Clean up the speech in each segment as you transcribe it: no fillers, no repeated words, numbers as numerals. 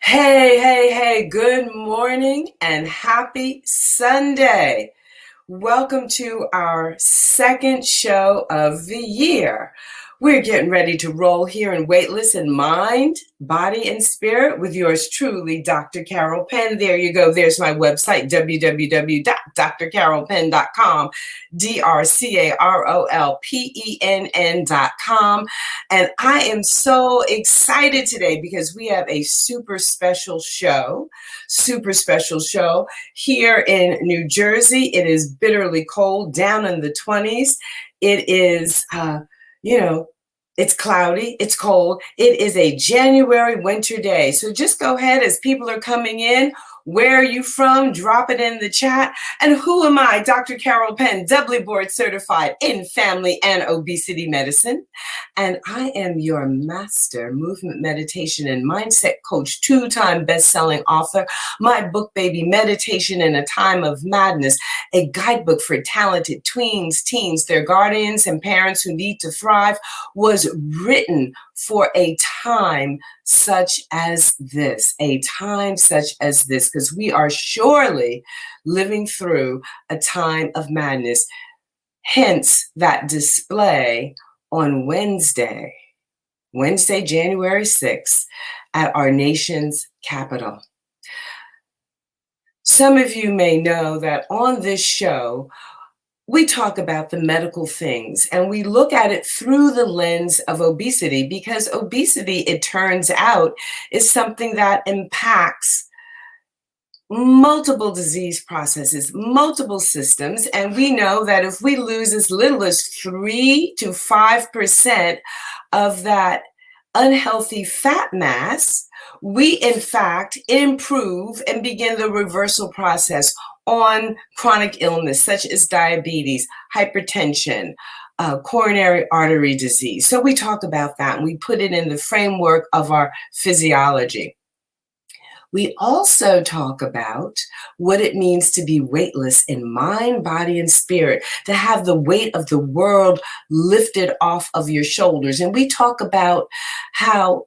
Hey, hey, hey, good morning and happy Sunday. Welcome to our second show of the year. We're getting ready to roll here in Weightless in mind, body, and spirit with yours truly, Dr. Carol Penn. There you go. There's my website, www.drcarolpenn.com, DRCAROLPENN.com. And I am so excited today because we have a super special show here in New Jersey. It is bitterly cold, down in the 20s. It is, it's cloudy, it's cold. It is a January winter day. So just go ahead as people are coming in. Where are you from? Drop it in the chat. And who am I? Dr. Carol Penn, doubly board certified in family and obesity medicine. And I am your master movement meditation and mindset coach, two-time best-selling author. My book, baby, Meditation in a Time of Madness, a guidebook for talented tweens, teens, their guardians, and parents who need to thrive, was written for a time such as this, because we are surely living through a time of madness. Hence that display on Wednesday, January 6th, at our nation's capital. Some of you may know that on this show, we talk about the medical things and we look at it through the lens of obesity, because obesity, it turns out, is something that impacts multiple disease processes, multiple systems. And we know that if we lose as little as 3 to 5% of that unhealthy fat mass, we in fact improve and begin the reversal process on chronic illness such as diabetes, hypertension, coronary artery disease. So we talk about that and we put it in the framework of our physiology. We also talk about what it means to be weightless in mind, body, and spirit, to have the weight of the world lifted off of your shoulders. And we talk about how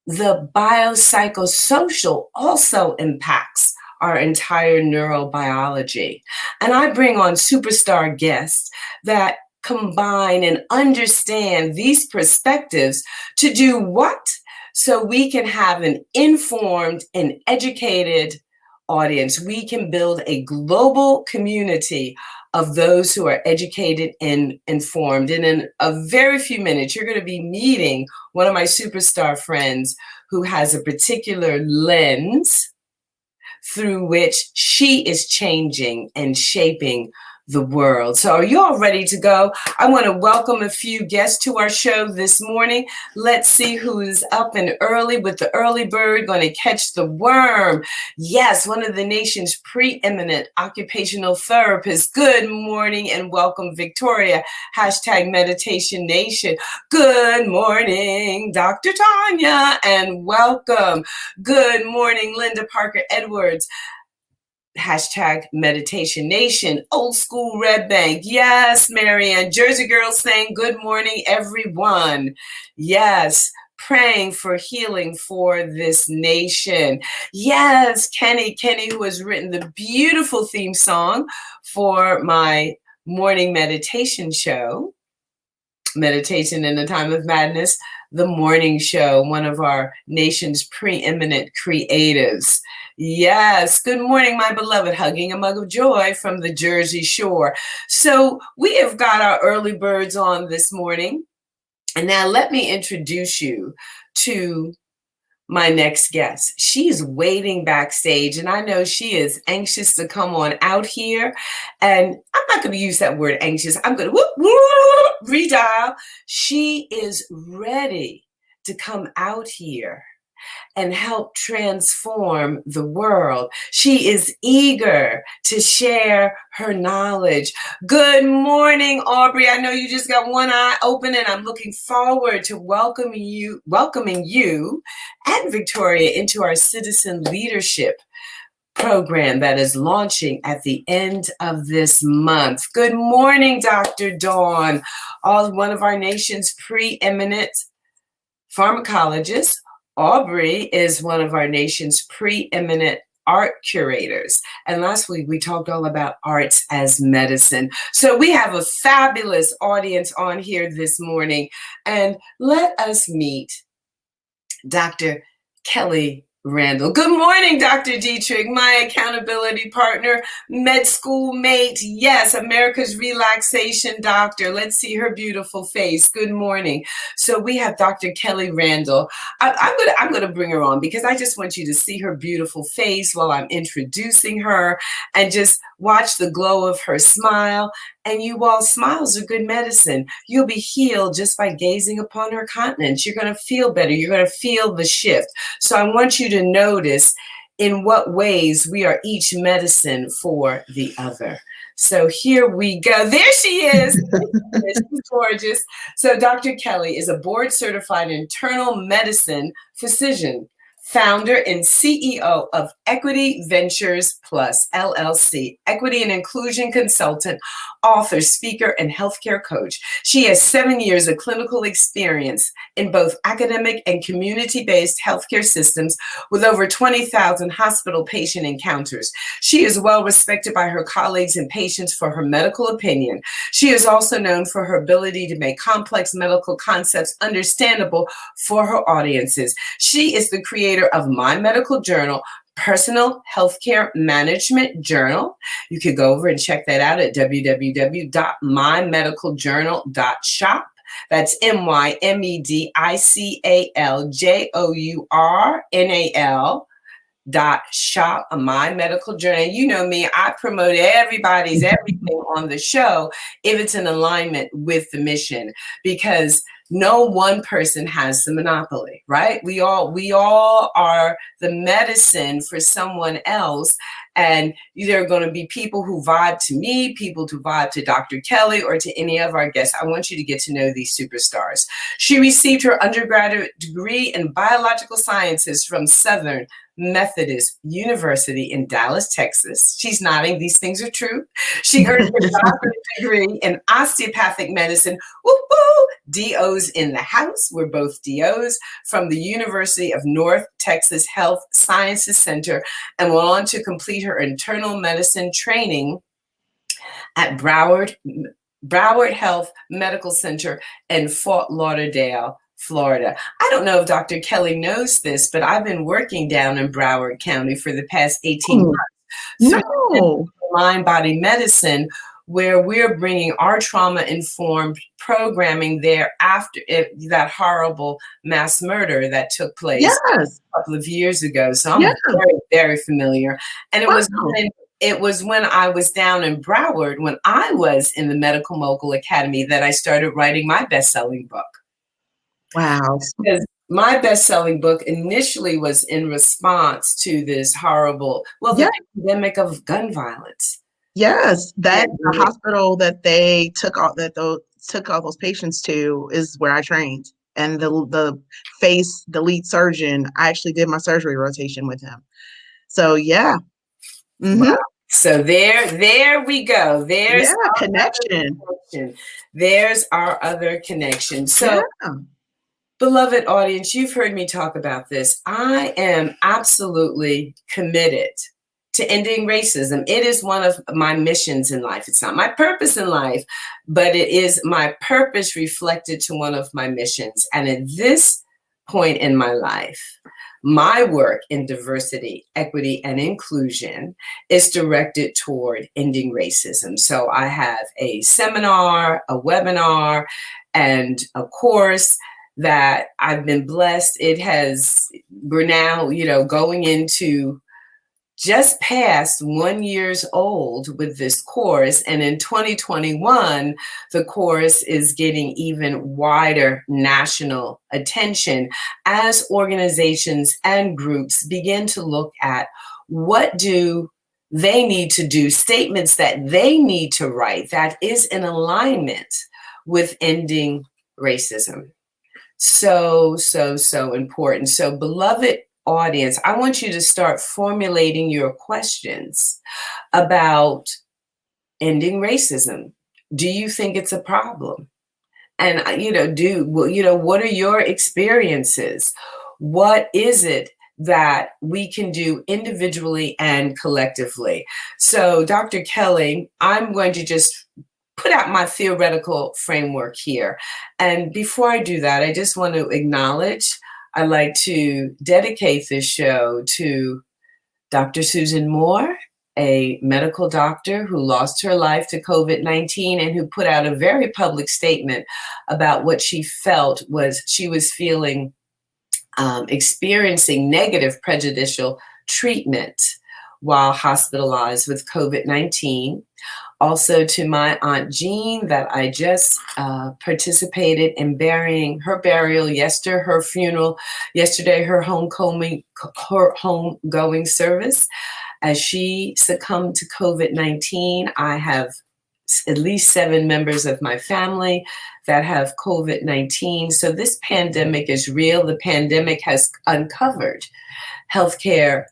the biopsychosocial also impacts our entire neurobiology. And I bring on superstar guests that combine and understand these perspectives to do what? So we can have an informed and educated audience. We can build a global community of those who are educated and informed. And in a very few minutes, you're going to be meeting one of my superstar friends who has a particular lens through which she is changing and shaping the world. So are you all ready to go? I want to welcome a few guests to our show this morning. Let's see who is up and early with the early bird, going to catch the worm. Yes, one of the nation's preeminent occupational therapists. Good morning and welcome, Victoria. Hashtag Meditation Nation. Good morning, Dr. Tanya, and welcome. Good morning, Linda Parker Edwards. Hashtag Meditation Nation, old school Red Bank. Yes, Marianne, Jersey girl saying good morning, everyone. Yes, praying for healing for this nation. Yes, Kenny, who has written the beautiful theme song for my morning meditation show, Meditation in a Time of Madness, the morning show, one of our nation's preeminent creatives. Yes, good morning, my beloved, hugging a mug of joy from the Jersey Shore. So we have got our early birds on this morning. And now let me introduce you to my next guest. She's waiting backstage, and I know she is anxious to come on out here. And I'm not going to use that word anxious. I'm going to redial. She is ready to come out here and help transform the world. She is eager to share her knowledge. Good morning, Aubrey. I know you just got one eye open, and I'm looking forward to welcoming you and Victoria into our citizen leadership program that is launching at the end of this month. Good morning, Dr. Dawn, one of our nation's preeminent pharmacologists, Aubrey is one of our nation's preeminent art curators. And last week we talked all about arts as medicine. So we have a fabulous audience on here this morning. And let us meet Dr. Kelly Randall. Good morning, Dr. Dietrich, my accountability partner, med school mate. Yes, America's relaxation doctor. Let's see her beautiful face. Good morning. So we have Dr. Kelly Randall. I'm gonna bring her on because I just want you to see her beautiful face while I'm introducing her and just watch the glow of her smile. And you all, smiles are good medicine. You'll be healed just by gazing upon her countenance. You're going to feel better. You're going to feel the shift. So I want you to notice in what ways we are each medicine for the other. So here we go. There she is. She's gorgeous. So Dr. Kelly is a board certified internal medicine physician, founder and CEO of Equity Ventures Plus, LLC, equity and inclusion consultant, author, speaker, and healthcare coach. She has 7 years of clinical experience in both academic and community-based healthcare systems with over 20,000 hospital patient encounters. She is well respected by her colleagues and patients for her medical opinion. She is also known for her ability to make complex medical concepts understandable for her audiences. She is the creator of My Medical Journal, Personal Healthcare Management Journal. You could go over and check that out at www.mymedicaljournal.shop. That's MYMEDICALJOURNAL.shop, My Medical Journal. You know me, I promote everybody's everything on the show if it's in alignment with the mission, because no one person has the monopoly, right? We all are the medicine for someone else. And there are going to be people who vibe to me, people who vibe to Dr. Kelly, or to any of our guests. I want you to get to know these superstars. She received her undergraduate degree in biological sciences from Southern Methodist University in Dallas, Texas. She's nodding. These things are true. She earned her doctorate degree in osteopathic medicine. Woo-hoo! DOs in the house. We're both DOs from the University of North Texas Health Sciences Center, and went on to complete her internal medicine training at Broward Health Medical Center in Fort Lauderdale, Florida. I don't know if Dr. Kelly knows this, but I've been working down in Broward County for the past 18 months. No. Mind-body medicine, where we're bringing our trauma-informed programming there after that horrible mass murder that took place a couple of years ago. So I'm very, very familiar. And it was when I was down in Broward, when I was in the Medical Mogul Academy, that I started writing my best-selling book. Wow. Because my best-selling book initially was in response to this horrible, the epidemic of gun violence. Yes, that the hospital that they took all those patients to is where I trained. And the lead surgeon, I actually did my surgery rotation with him. So yeah. Mm-hmm. Wow. So there we go. There's our connection. There's our other connection. So beloved audience, you've heard me talk about this. I am absolutely committed to ending racism. It is one of my missions in life. It's not my purpose in life, but it is my purpose reflected to one of my missions. And at this point in my life, my work in diversity, equity, and inclusion is directed toward ending racism. So I have a seminar, a webinar, and a course that I've been blessed. We're now, going into just past 1 year old with this course. And in 2021, the course is getting even wider national attention as organizations and groups begin to look at what do they need to do, statements that they need to write that is in alignment with ending racism. So important. So beloved audience, I want you to start formulating your questions about ending racism. Do you think it's a problem? And what are your experiences? What is it that we can do individually and collectively? So, Dr. Kelly, I'm going to just put out my theoretical framework here. And before I do that, I just want to acknowledge, I like to dedicate this show to Dr. Susan Moore, a medical doctor who lost her life to COVID-19 and who put out a very public statement about what she felt was she was feeling experiencing negative prejudicial treatment while hospitalized with COVID-19. Also to my Aunt Jean that I just participated in burying her burial yesterday, her funeral yesterday, her homegoing service. As she succumbed to COVID-19, I have at least 7 members of my family that have COVID-19. So this pandemic is real. The pandemic has uncovered healthcare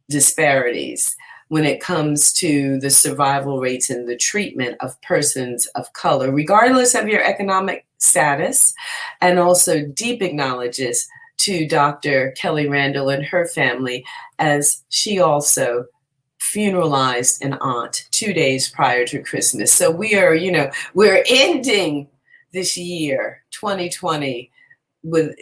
disparities when it comes to the survival rates and the treatment of persons of color, regardless of your economic status, and also deep acknowledges to Dr. Kelly Randall and her family, as she also funeralized an aunt 2 days prior to Christmas. So we are, we're ending this year, 2020, with,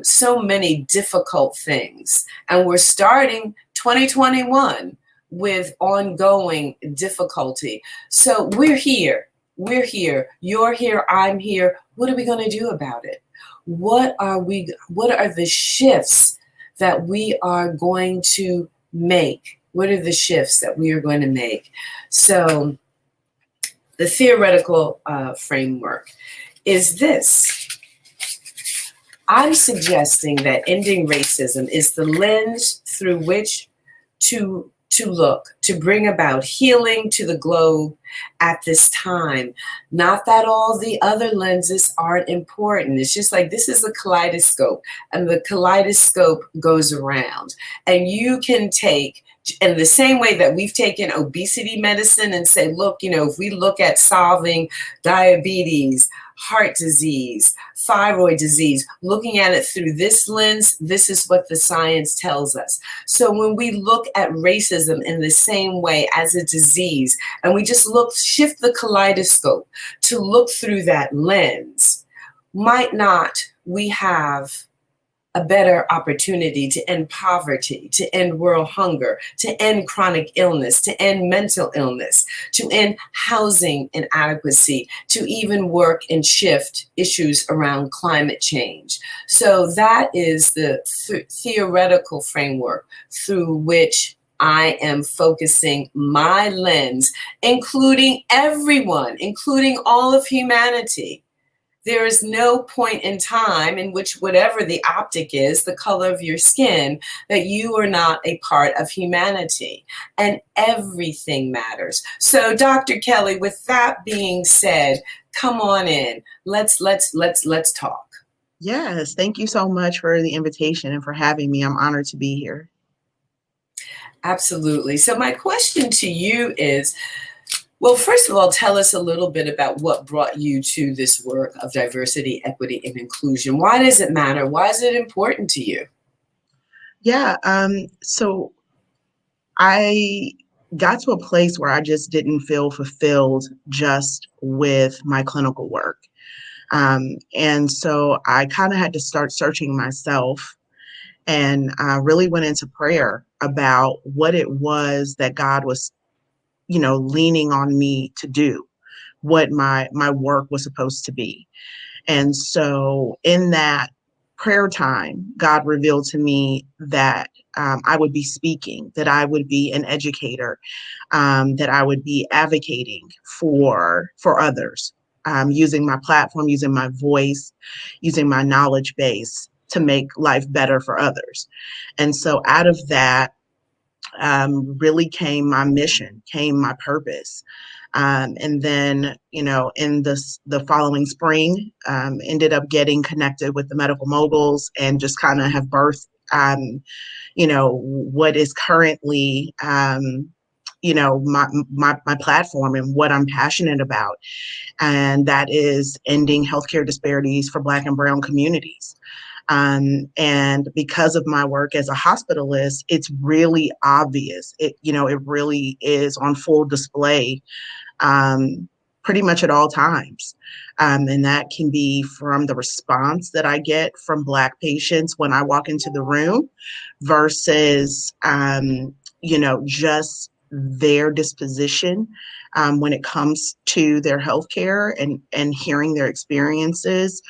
so many difficult things. And we're starting 2021 with ongoing difficulty. So we're here. We're here. You're here. I'm here. What are we going to do about it? What are the shifts that we are going to make? What are the shifts that we are going to make? So the theoretical framework is this. I'm suggesting that ending racism is the lens through which to look, to bring about healing to the globe at this time. Not that all the other lenses aren't important. It's just like this is a kaleidoscope, and the kaleidoscope goes around. And you can take, in the same way that we've taken obesity medicine and say, look, if we look at solving diabetes, heart disease, thyroid disease, looking at it through this lens, this is what the science tells us. So when we look at racism in the same way as a disease, and we just shift the kaleidoscope to look through that lens, might not we have a better opportunity to end poverty, to end world hunger, to end chronic illness, to end mental illness, to end housing inadequacy, to even work and shift issues around climate change. So that is the theoretical framework through which I am focusing my lens, including everyone, including all of humanity. There is no point in time in which whatever the optic is, the color of your skin, that you are not a part of humanity, and everything matters. So Dr. Kelly, with that being said, come on in. Let's talk. Yes, thank you so much for the invitation and for having me. I'm honored to be here. Absolutely. So my question to you is, well, first of all, tell us a little bit about what brought you to this work of diversity, equity, and inclusion. Why does it matter? Why is it important to you? Yeah, so I got to a place where I just didn't feel fulfilled just with my clinical work. And so I kind of had to start searching myself, and really went into prayer about what it was that God was, leaning on me to do, what my work was supposed to be. And so in that prayer time, God revealed to me that I would be speaking, that I would be an educator, that I would be advocating for others, using my platform, using my voice, using my knowledge base to make life better for others. And so out of that, really came my mission, came my purpose. And then, in the following spring, ended up getting connected with the medical moguls and just kind of have birthed, what is currently, my platform and what I'm passionate about. And that is ending healthcare disparities for Black and Brown communities. And because of my work as a hospitalist, it's really obvious. It really is on full display, um, pretty much at all times. And that can be from the response that I get from Black patients when I walk into the room versus, just their disposition when it comes to their healthcare and hearing their experiences.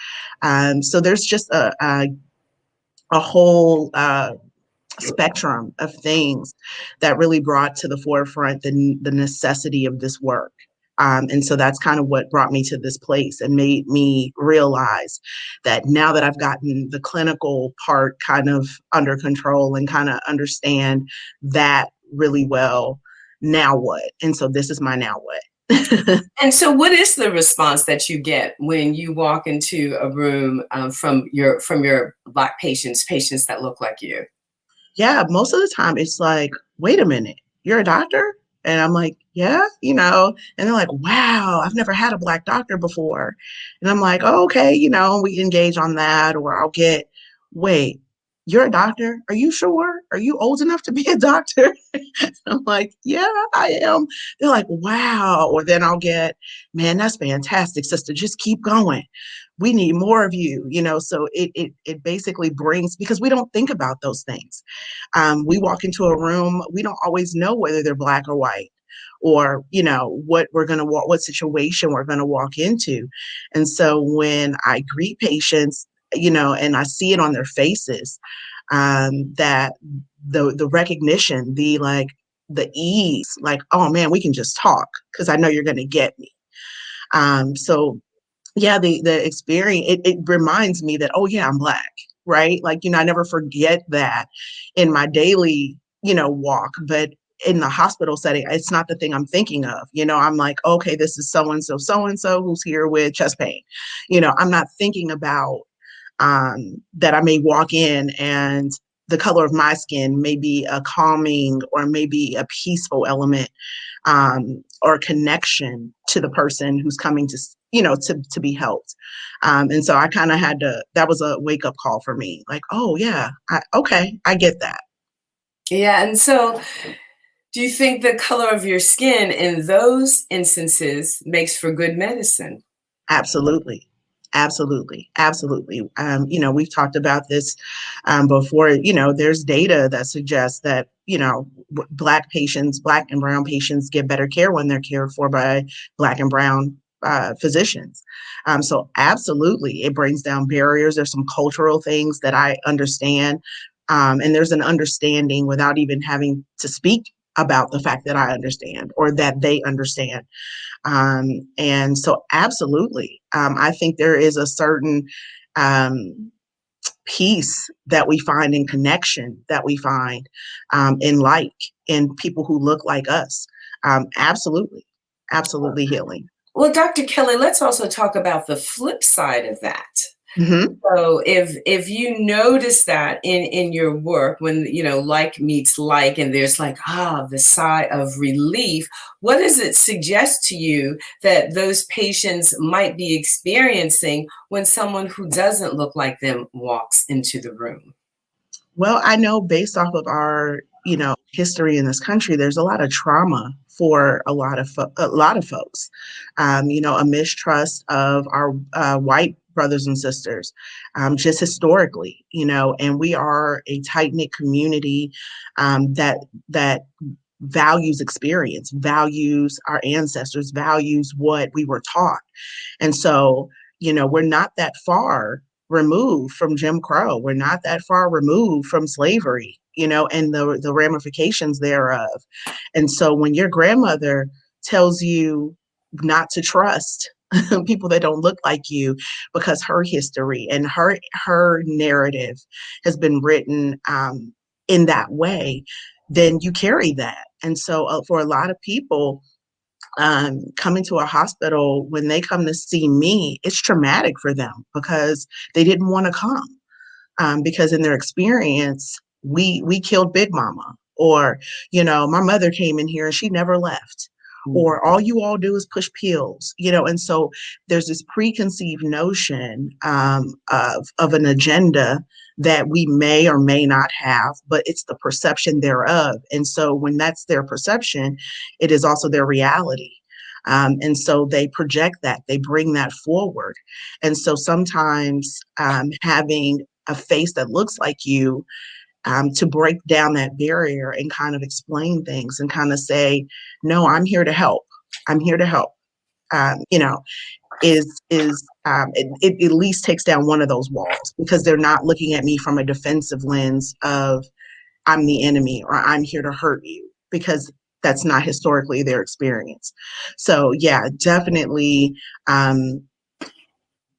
So there's just a whole spectrum of things that really brought to the forefront the necessity of this work. And so that's kind of what brought me to this place and made me realize that now that I've gotten the clinical part kind of under control and kind of understand that really well, now what? And so this is my now what. And so, what is the response that you get when you walk into a room from your Black patients that look like you? Yeah, most of the time it's like, wait a minute, you're a doctor? And I'm like, yeah, and they're like, wow, I've never had a Black doctor before. And I'm like, oh, okay, we engage on that. Or I'll get, wait, you're a doctor? Are you sure? Are you old enough to be a doctor? I'm like, yeah, I am. They're like, wow. Or then I'll get, man, that's fantastic, sister. Just keep going. We need more of you, So it basically brings, because we don't think about those things. We walk into a room, we don't always know whether they're Black or white, or what we're going to walk, what situation we're going to walk into. And so when I greet patients, and I see it on their faces, that the recognition, the ease, like, oh man, we can just talk because I know you're going to get me. So yeah, the experience, it reminds me that, oh yeah, I'm Black, right? Like, I never forget that in my daily, walk, but in the hospital setting, it's not the thing I'm thinking of. I'm like, okay, this is so and so who's here with chest pain. I'm not thinking about that I may walk in and the color of my skin may be a calming or maybe a peaceful element, or connection to the person who's coming to be helped. And so I kind of that was a wake up call for me, like, oh yeah, okay, I get that. Yeah, and so do you think the color of your skin in those instances makes for good medicine? Absolutely. Absolutely. Absolutely. We've talked about this before. There's data that suggests that, Black and brown patients get better care when they're cared for by Black and brown physicians. So absolutely, it brings down barriers. There's some cultural things that I understand. And there's an understanding without even having to speak about the fact that I understand or that they understand. And so, absolutely, I think there is a certain um, peace that we find in connection that we find in people who look like us. Absolutely, absolutely healing. Well, Dr. Kelly, let's also talk about the flip side of that. Hmm. So if you notice that in your work when like meets like and there's like the sigh of relief, what does it suggest to you that those patients might be experiencing when someone who doesn't look like them walks into the room? Well, I know based off of our, history in this country, there's a lot of trauma for a lot of folks. A mistrust of our white brothers and sisters, just historically, and we are a tight knit community that values experience, values our ancestors, values what we were taught. And so, we're not that far removed from Jim Crow. We're not that far removed from slavery, and the ramifications thereof. And so when your grandmother tells you not to trust people that don't look like you because her history and her narrative has been written in that way, then you carry that. And so for a lot of people, coming to a hospital, when they come to see me, it's traumatic for them because they didn't want to come, because in their experience, we killed Big Mama, or my mother came in here and she never left, or all you all do is push pills, and so there's this preconceived notion of an agenda that we may or may not have, but it's the perception thereof. And so when that's their perception, it is also their reality. And so they project that, they bring that forward. And so sometimes having a face that looks like you, to break down that barrier and kind of explain things and kind of say, no, I'm here to help. I'm here to help. You know, it at least takes down one of those walls, because they're not looking at me from a defensive lens of I'm the enemy or I'm here to hurt you, because that's not historically their experience. So yeah, definitely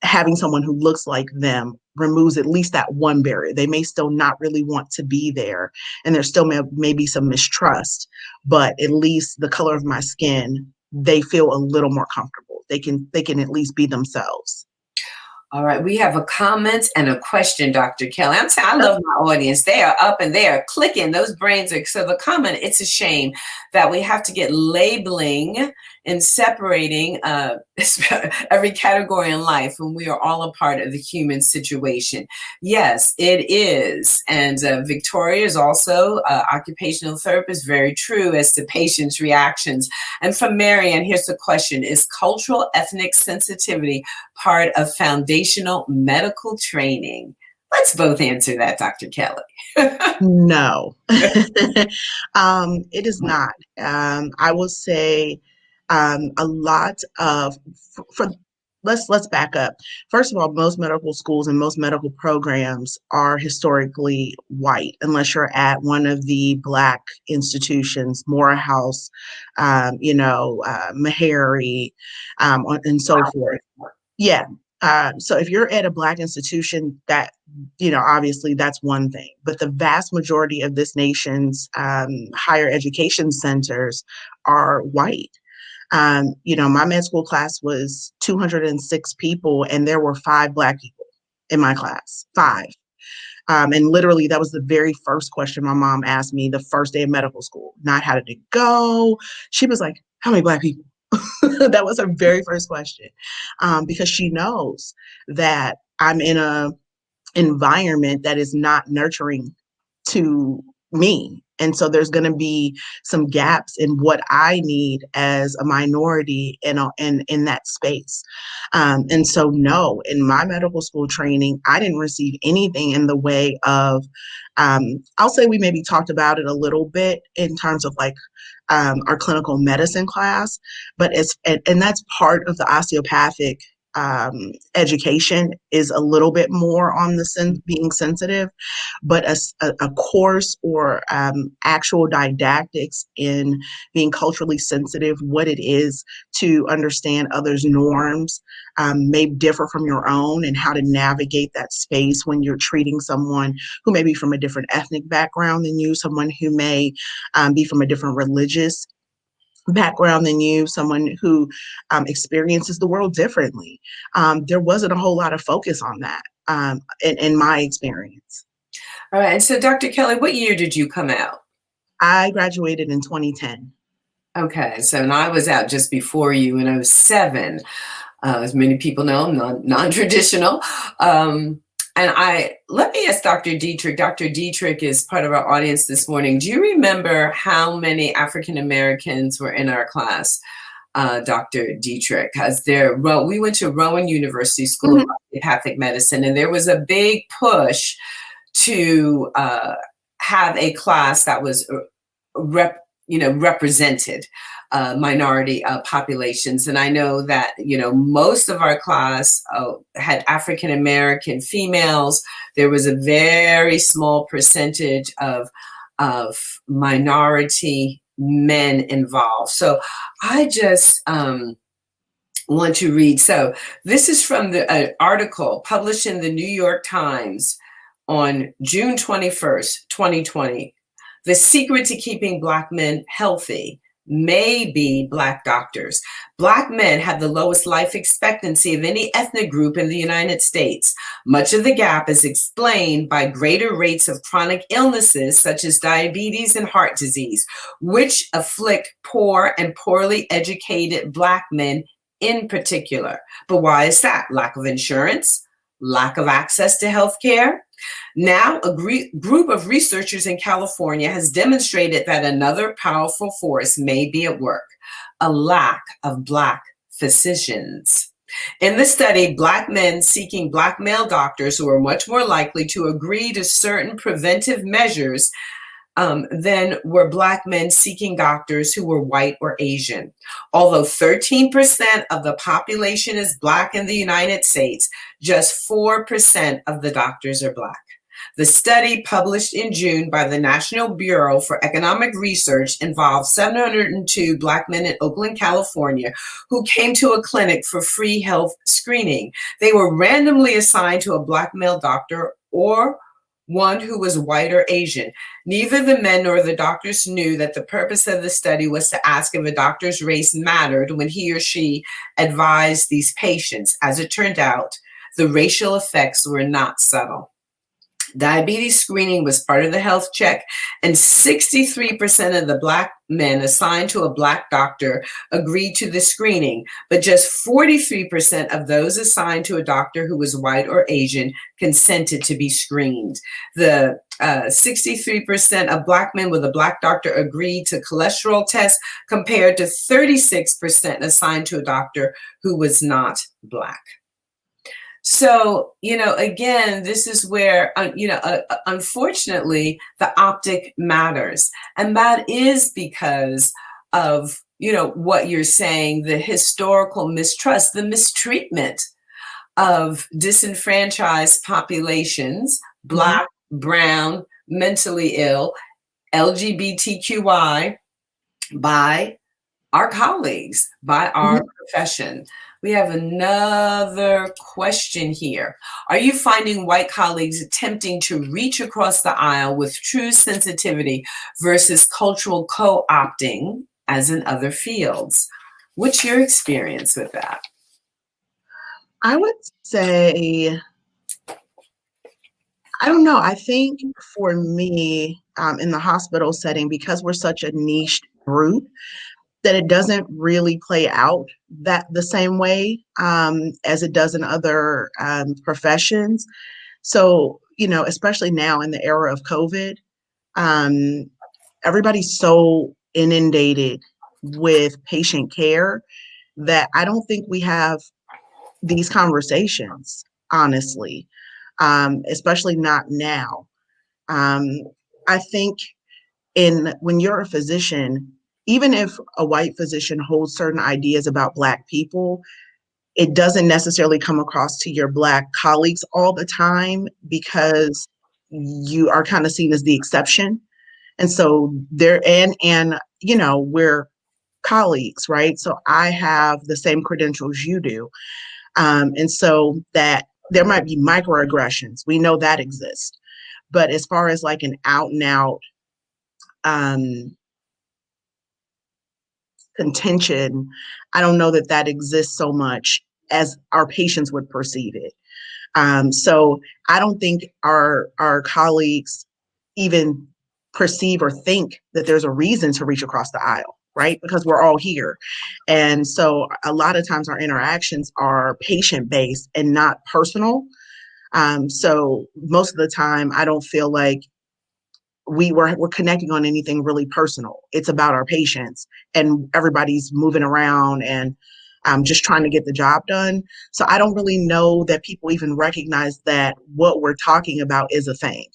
having someone who looks like them removes at least that one barrier. They may still not really want to be there, and there still may be some mistrust, but at least the color of my skin, they feel a little more comfortable. They can at least be themselves. All right, we have a comment and a question, Dr. Kelly. I'm saying I love my audience. They are up and they are clicking. Those brains are, so the comment, it's a shame that we have to get labeling and separating every category in life when we are all a part of the human situation. Yes, it is. And Victoria is also occupational therapist, very true as to patients' reactions. And from Marianne, here's the question: is cultural ethnic sensitivity part of foundational medical training? Let's both answer that, Dr. Kelly. No, it is not. I will say a lot of for let's back up. First of all, most medical schools and most medical programs are historically white, unless you're at one of the Black institutions, Morehouse, Meharry, and so forth. Yeah. So if you're at a Black institution, that, obviously that's one thing. But the vast majority of this nation's higher education centers are white. My med school class was 206 people, and there were 5 Black people in my class, 5. And literally, that was the very first question my mom asked me the first day of medical school. Not how did it go? She was like, how many Black people? That was her very first question, because she knows that I'm in a environment that is not nurturing to me. And so there's going to be some gaps in what I need as a minority in that space. And so, no, in my medical school training, I didn't receive anything in the way of, I'll say we maybe talked about it a little bit in terms of like our clinical medicine class, but and that's part of the osteopathic education is a little bit more on the being sensitive, but a course or actual didactics in being culturally sensitive, what it is to understand others' norms may differ from your own, and how to navigate that space when you're treating someone who may be from a different ethnic background than you, someone who may be from a different religious background than you, someone who experiences the world differently. There wasn't a whole lot of focus on that in my experience. All right. And so, Dr. Kelly, what year did you come out? I graduated in 2010. Okay. So, and I was out just before you in 2007. As many people know, I'm non-traditional. And let me ask Dr. Dietrich. Dr. Dietrich is part of our audience this morning. Do you remember how many African Americans were in our class, Dr. Dietrich? Because we went to Rowan University School of Osteopathic Medicine, and there was a big push to have a class that was represented minority populations. And I know that, most of our class had African American females. There was a very small percentage of minority men involved. So I just want to read. So this is from the article published in the New York Times on June 21st, 2020. The Secret to Keeping Black Men Healthy may be Black doctors. Black men have the lowest life expectancy of any ethnic group in the United States. Much of the gap is explained by greater rates of chronic illnesses such as diabetes and heart disease, which afflict poor and poorly educated Black men in particular. But why is that? Lack of insurance, lack of access to health care. Now, a group of researchers in California has demonstrated that another powerful force may be at work: a lack of Black physicians. In the study, Black men seeking Black male doctors who are much more likely to agree to certain preventive measures than were Black men seeking doctors who were white or Asian. Although 13% of the population is Black in the United States, just 4% of the doctors are Black. The study, published in June by the National Bureau for Economic Research, involved 702 Black men in Oakland, California, who came to a clinic for free health screening. They were randomly assigned to a Black male doctor or one who was white or Asian. Neither the men nor the doctors knew that the purpose of the study was to ask if a doctor's race mattered when he or she advised these patients. As it turned out, the racial effects were not subtle. Diabetes screening was part of the health check, and 63% of the Black men assigned to a Black doctor agreed to the screening, but just 43% of those assigned to a doctor who was white or Asian consented to be screened. The 63% of Black men with a Black doctor agreed to cholesterol tests, compared to 36% assigned to a doctor who was not Black. So, again, this is where, unfortunately, the optic matters. And that is because of, what you're saying, the historical mistrust, the mistreatment of disenfranchised populations, Black, brown, mentally ill, LGBTQI, by our colleagues, by our profession. We have another question here. Are you finding white colleagues attempting to reach across the aisle with true sensitivity versus cultural co-opting as in other fields? What's your experience with that? I would say, I don't know. I think for me, in the hospital setting, because we're such a niche group, that it doesn't really play out that the same way as it does in other professions. So, especially now in the era of COVID, everybody's so inundated with patient care that I don't think we have these conversations, honestly, especially not now. I think when you're a physician, even if a white physician holds certain ideas about Black people, it doesn't necessarily come across to your Black colleagues all the time because you are kind of seen as the exception. And so we're colleagues, right? So I have the same credentials you do. And so that there might be microaggressions. We know that exists. But as far as like an out and out contention, I don't know that exists so much as our patients would perceive it. So I don't think our colleagues even perceive or think that there's a reason to reach across the aisle, right? Because we're all here. And so a lot of times our interactions are patient-based and not personal. So most of the time I don't feel like we're connecting on anything really personal. It's about our patients, and everybody's moving around and just trying to get the job done. So I don't really know that people even recognize that what we're talking about is a thing,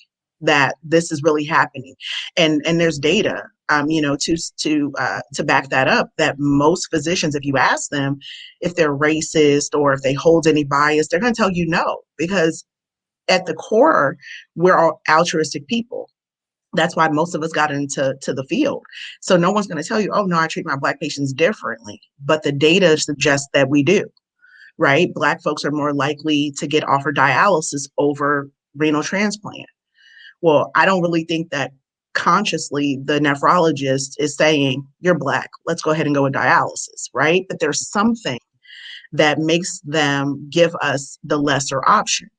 that this is really happening. And there's data, to back that up, that most physicians, if you ask them if they're racist or if they hold any bias, they're going to tell you no, because at the core, we're all altruistic people. That's why most of us got into the field. So no one's going to tell you, oh, no, I treat my Black patients differently. But the data suggests that we do, right? Black folks are more likely to get offered dialysis over renal transplant. Well, I don't really think that consciously the nephrologist is saying, you're Black, let's go ahead and go with dialysis, right? But there's something that makes them give us the lesser option.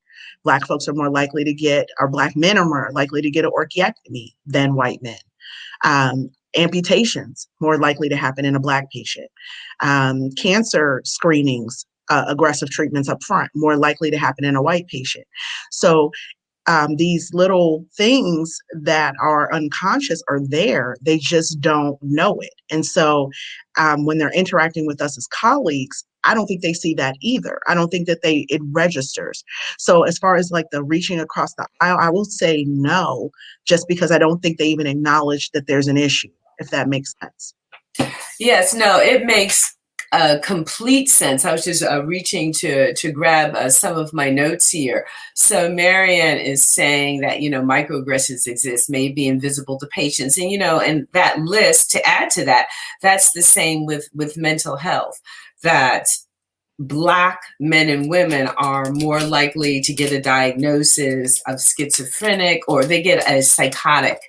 Black folks are more likely to get, or Black men are more likely to get an orchiectomy than white men. Amputations more likely to happen in a Black patient. Cancer screenings, aggressive treatments up front, more likely to happen in a white patient. So these little things that are unconscious are there. They just don't know it. And so when they're interacting with us as colleagues, I don't think they see that either. I don't think that it registers. So as far as like the reaching across the aisle, I will say no, just because I don't think they even acknowledge that there's an issue, if that makes sense. Yes, no, it makes complete sense. I was just reaching to grab some of my notes here. So Marianne is saying that, microaggressions exist, may be invisible to patients. And, and that list, to add to that, that's the same with mental health, that Black men and women are more likely to get a diagnosis of schizophrenic, or they get a psychotic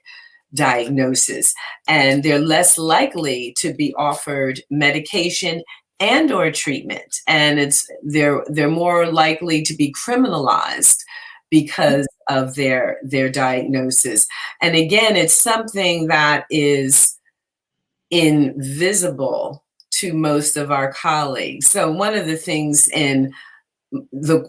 diagnosis, and they're less likely to be offered medication and or treatment, and they're more likely to be criminalized because of their diagnosis. And again, it's something that is invisible to most of our colleagues. So one of the things in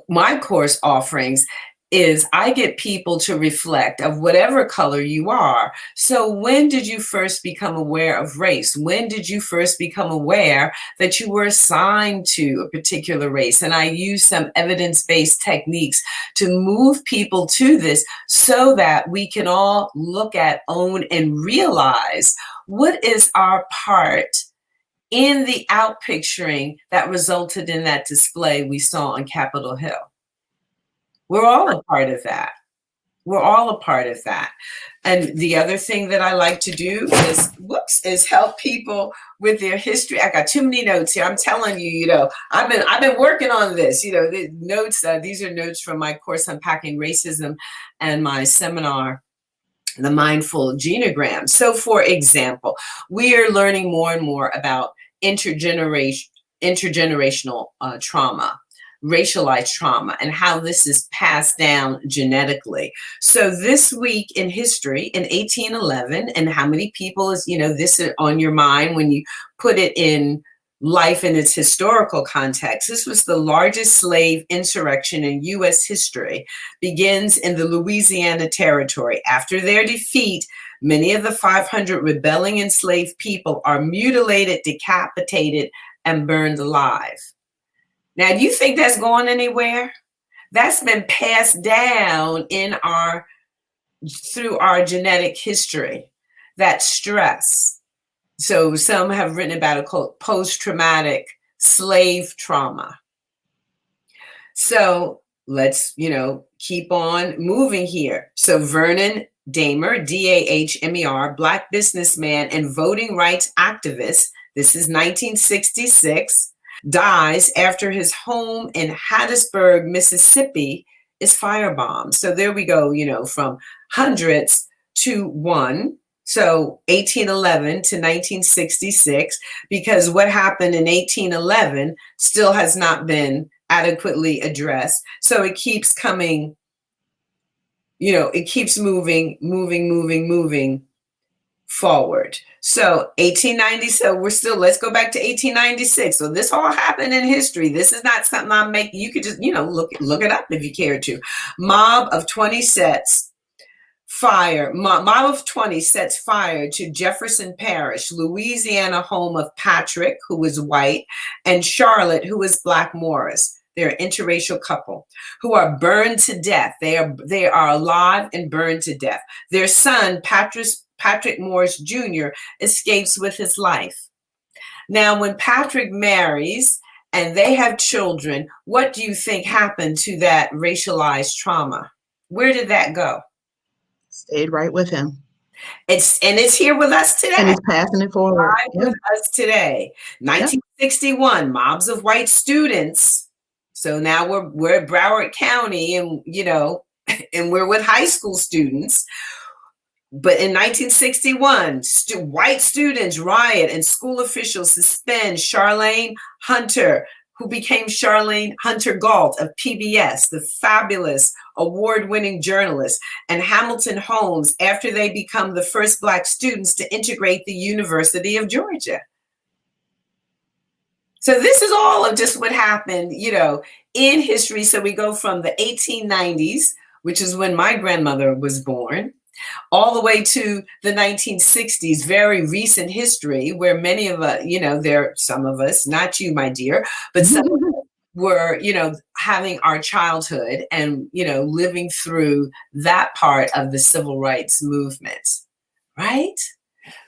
my course offerings is I get people to reflect, of whatever color you are. So when did you first become aware of race? When did you first become aware that you were assigned to a particular race? And I use some evidence-based techniques to move people to this so that we can all look at, own, and realize what is our part in the outpicturing that resulted in that display we saw on Capitol Hill. We're all a part of that. We're all a part of that. And the other thing that I like to do is help people with their history. I got too many notes here. I'm telling you, I've been working on this. The notes. These are notes from my course, Unpacking Racism, and my seminar, The Mindful Genogram. So, for example, we are learning more and more about intergenerational trauma, racialized trauma, and how this is passed down genetically. So this week in history, in 1811, and how many people is, this is on your mind when you put it in life in its historical context. This was the largest slave insurrection in U.S. history, begins in the Louisiana Territory. After their defeat, many of the 500 rebelling enslaved people are mutilated, decapitated, and burned alive. Now, do you think that's going anywhere? That's been passed down through our genetic history, that stress. So some have written about it called post-traumatic slave trauma. So let's, keep on moving here. So Vernon Dahmer, Dahmer, Black businessman and voting rights activist, this is 1966, dies after his home in Hattiesburg, Mississippi is firebombed. So there we go, from hundreds to one. So 1811 to 1966, because what happened in 1811 still has not been adequately addressed. So it keeps coming, it keeps moving forward. So 1890, so let's go back to 1896. So this all happened in history. This is not something I'm making. You could just, look it up if you care to. Mob of 20 sets fire to Jefferson Parish, Louisiana, home of Patrick, who was white, and Charlotte, who was Black Morris. They're an interracial couple who are burned to death. They are alive and burned to death. Their son, Patrick Morris Jr., escapes with his life. Now, when Patrick marries and they have children, what do you think happened to that racialized trauma? Where did that go? Stayed right with him. It's here with us today. And he's passing it forward. Right with us today. 1961, mobs of white students. So now we're at Broward County, and and we're with high school students, But in 1961, white students riot and school officials suspend Charlene Hunter, who became Charlene Hunter Galt of PBS, the fabulous award-winning journalist, and Hamilton Holmes after they become the first Black students to integrate the University of Georgia. So this is all of just what happened, in history. So we go from the 1890s, which is when my grandmother was born, all the way to the 1960s, very recent history, where many of us, some of us, not you, my dear, but some were, having our childhood and, living through that part of the civil rights movement, right?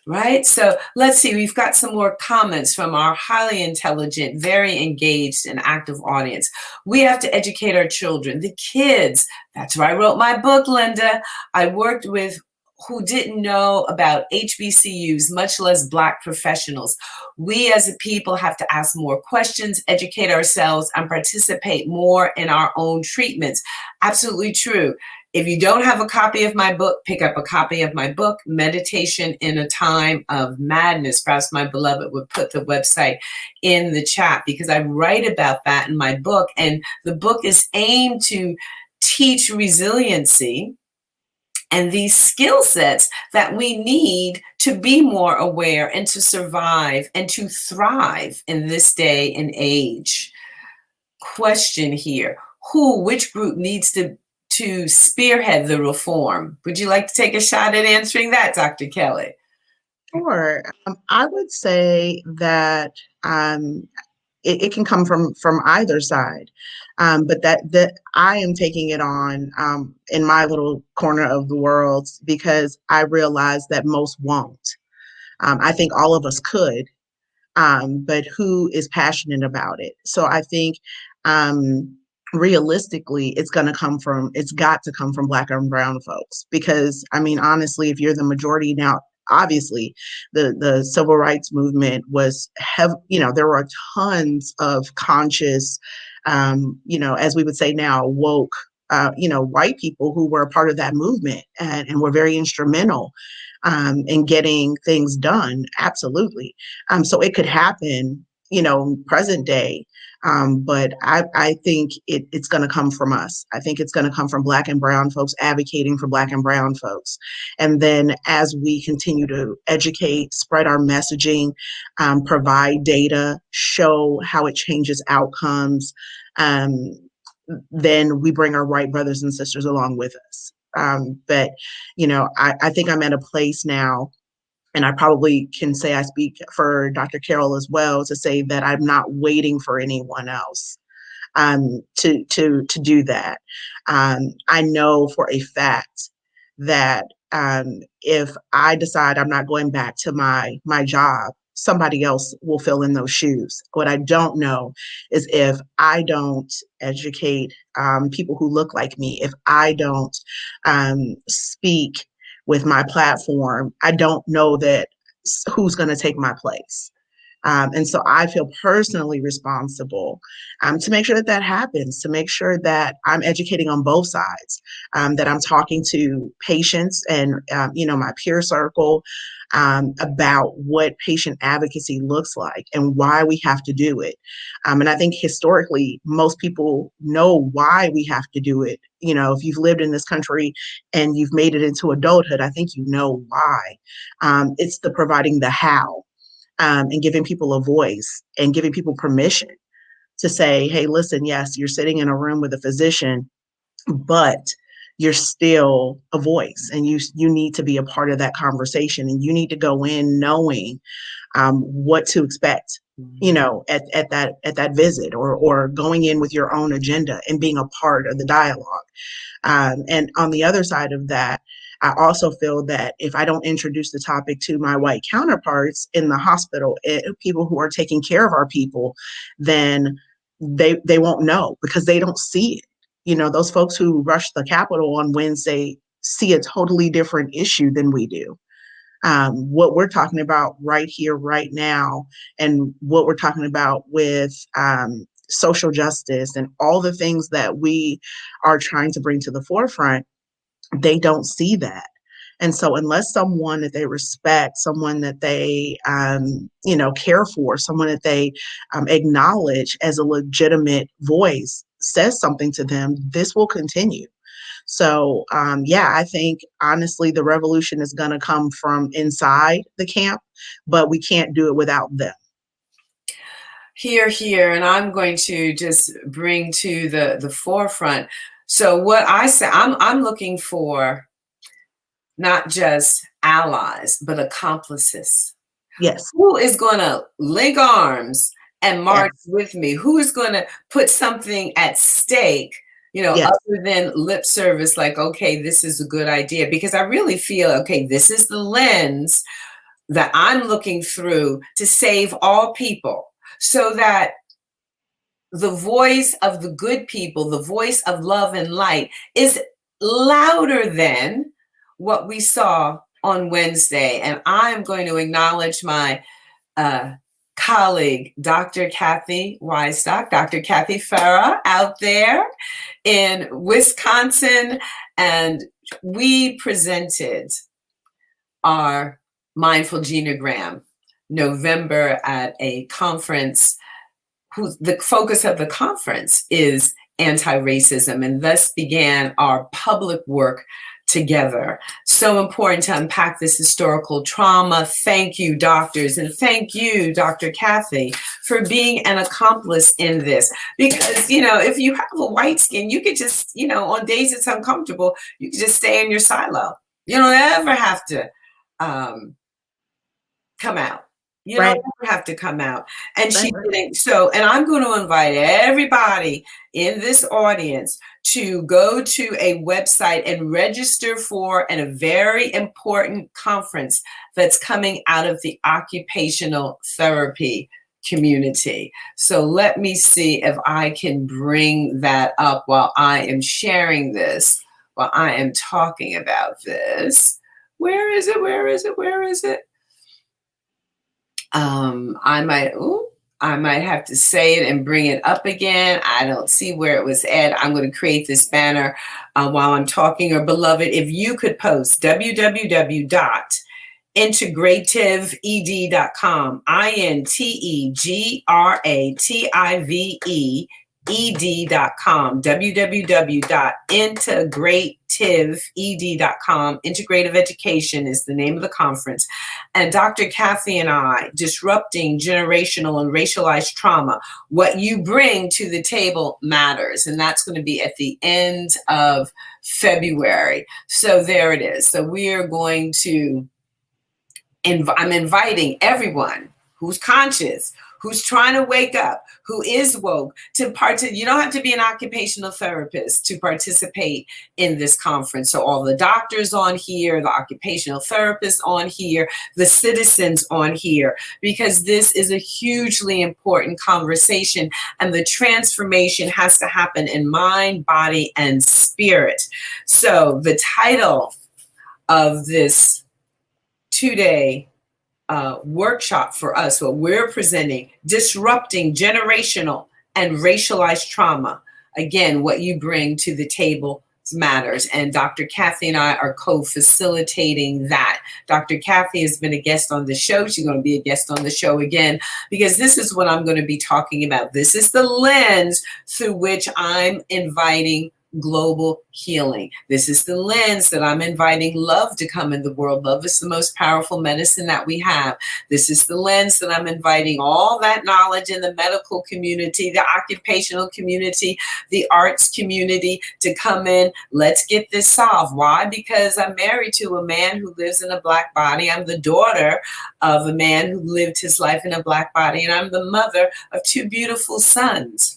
Right? So let's see, we've got some more comments from our highly intelligent, very engaged and active audience. We have to educate our children, the kids. That's why I wrote my book, Linda. I worked with who didn't know about HBCUs, much less Black professionals. We as a people have to ask more questions, educate ourselves, and participate more in our own treatments. Absolutely true. If you don't have a copy of my book, pick up a copy of my book, Meditation in a Time of Madness. Perhaps my beloved would put the website in the chat, because I write about that in my book. And the book is aimed to teach resiliency and these skill sets that we need to be more aware and to survive and to thrive in this day and age. Question here. Which group needs to spearhead the reform? Would you like to take a shot at answering that, Dr. Kelly? Sure. I would say that it can come from either side, but that I am taking it on in my little corner of the world, because I realize that most won't. I think all of us could, but who is passionate about it? So I think realistically, it's got to come from Black and brown folks, because I mean, honestly, if you're the majority now, obviously the civil rights movement was there were tons of conscious, as we would say now, woke, white people who were a part of that movement, and were very instrumental in getting things done. Absolutely. So it could happen, present day. But I think it's going to come from us. I think it's going to come from Black and brown folks advocating for Black and brown folks. And then as we continue to educate, spread our messaging, provide data, show how it changes outcomes, then we bring our white brothers and sisters along with us. But, I think I'm at a place now, and I probably can say I speak for Dr. Carroll as well, to say that I'm not waiting for anyone else to do that. I know for a fact that if I decide I'm not going back to my job, somebody else will fill in those shoes. What I don't know is if I don't educate people who look like me, if I don't speak with my platform, I don't know that who's going to take my place. And so I feel personally responsible to make sure that that happens, to make sure that I'm educating on both sides, that I'm talking to patients and, my peer circle about what patient advocacy looks like and why we have to do it. And I think historically, most people know why we have to do it. If you've lived in this country and you've made it into adulthood, I think you know why. It's the providing the how. And giving people a voice and giving people permission to say, hey, listen, yes, you're sitting in a room with a physician, but you're still a voice, and you need to be a part of that conversation, and you need to go in knowing what to expect, at that visit, or going in with your own agenda and being a part of the dialogue. And on the other side of that, I also feel that if I don't introduce the topic to my white counterparts in the hospital, people who are taking care of our people, then they won't know, because they don't see it. Those folks who rush the Capitol on Wednesday see a totally different issue than we do. What we're talking about right here, right now, and what we're talking about with social justice and all the things that we are trying to bring to the forefront, they don't see that. And so unless someone that they respect, someone that they, care for, someone that they acknowledge as a legitimate voice says something to them, this will continue. So, I think honestly, the revolution is going to come from inside the camp, but we can't do it without them. Here, and I'm going to just bring to the forefront. So what I say, I'm looking for not just allies, but accomplices. Yes. Who is going to link arms and march Yes. with me? Who is going to put something at stake, Yes. other than lip service, like, okay, this is a good idea? Because I really feel, okay, this is the lens that I'm looking through to save all people, so that the voice of the good people, the voice of love and light, is louder than what we saw on Wednesday. And I'm going to acknowledge my colleague, Dr. Kathy Weistock, Dr. Kathy Farah, out there in Wisconsin. And we presented our mindful genogram November at a conference the focus of the conference is anti-racism, and thus began our public work together. So important to unpack this historical trauma. Thank you, doctors, and thank you, Dr. Kathy, for being an accomplice in this. Because, if you have a white skin, you could just, on days it's uncomfortable, you could just stay in your silo. You don't ever have to come out. You don't ever have to come out. And she didn't. So, and I'm going to invite everybody in this audience to go to a website and register for a very important conference that's coming out of the occupational therapy community. So let me see if I can bring that up while I am sharing this, while I am talking about this. Where is it? Where is it? Where is it? I might have to say it and bring it up again. I don't see where it was at. I'm going to create this banner while I'm talking. Or beloved, if you could post www.integrative.com, integrative.com, www.integrative.com. Integrative Education is the name of the conference. And Dr. Kathy and I, Disrupting Generational and Racialized Trauma, what you bring to the table matters. And that's going to be at the end of February. So there it is. So we are going to, I'm inviting everyone who's conscious, who's trying to wake up, who is woke, to you don't have to be an occupational therapist to participate in this conference. So all the doctors on here, the occupational therapists on here, the citizens on here, because this is a hugely important conversation, and the transformation has to happen in mind, body, and spirit. So the title of this 2-day workshop for us, what we're presenting, Disrupting Generational and Racialized Trauma. Again, what you bring to the table matters. And Dr. Kathy and I are co-facilitating that. Dr. Kathy has been a guest on the show. She's going to be a guest on the show again, because this is what I'm going to be talking about. This is the lens through which I'm inviting global healing. This is the lens that I'm inviting love to come in the world. Love is the most powerful medicine that we have. This is the lens that I'm inviting all that knowledge in the medical community, the occupational community, the arts community to come in. Let's get this solved. Why? Because I'm married to a man who lives in a Black body. I'm the daughter of a man who lived his life in a Black body. And I'm the mother of 2 beautiful sons